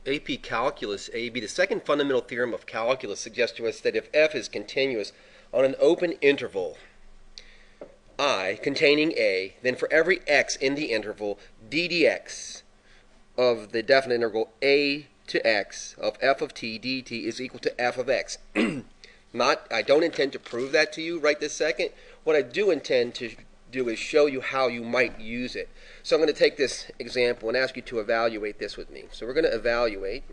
AP Calculus AB, the second fundamental theorem of calculus suggests to us that if f is continuous on an open interval I containing a, then for every x in the interval, d dx of the definite integral a to x of f of t dt is equal to f of x. I don't intend to prove that to you right this second. What I do intend to do is show you how you might use it. So I'm going to take this example and ask you to evaluate this with me. So we're going to evaluate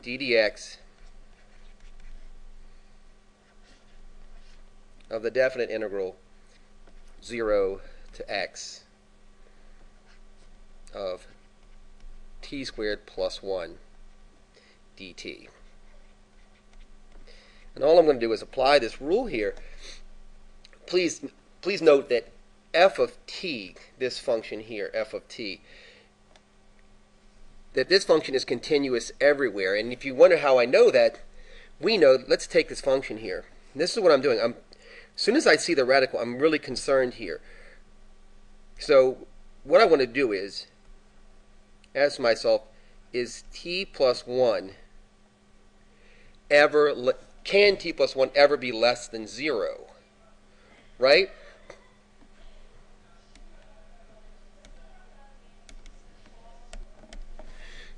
d dx of the definite integral 0 to x of t squared plus 1 dt. And all I'm going to do is apply this rule here. Please note that f of t, this function here, f of t, that this function is continuous everywhere. And if you wonder how I know that, we know, let's take this function here. And this is what I'm doing. As soon as I see the radical, I'm really concerned here. So what I want to do is ask myself, is t plus 1 can t plus 1 ever be less than 0? Right?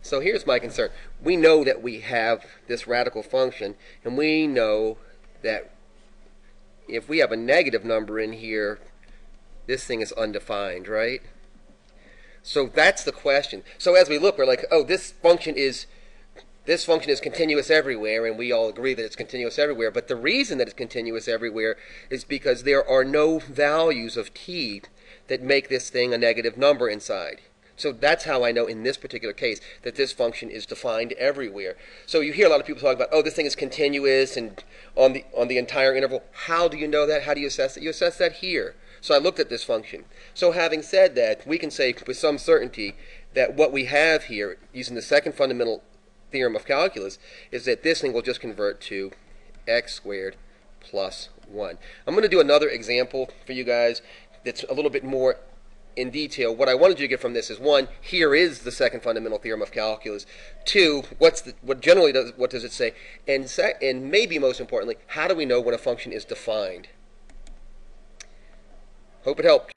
So here's my concern. We know that we have this radical function, and we know that if we have a negative number in here, this thing is undefined, right? So that's the question. So as we look, we're like, oh, this function is continuous everywhere, and we all agree that it's continuous everywhere. But the reason that it's continuous everywhere is because there are no values of t that make this thing a negative number inside. So that's how I know in this particular case that this function is defined everywhere. So you hear a lot of people talk about, oh, this thing is continuous and on the entire interval. How do you know that? How do you assess it? You assess that here. So I looked at this function. So having said that, we can say with some certainty that what we have here, using the second fundamental theorem of calculus, is that this thing will just convert to x squared plus 1. I'm going to do another example for you guys that's a little bit more in detail. What I wanted you to get from this is, one, here is the second fundamental theorem of calculus. Two, what does it say? And maybe most importantly, how do we know when a function is defined? Hope it helped.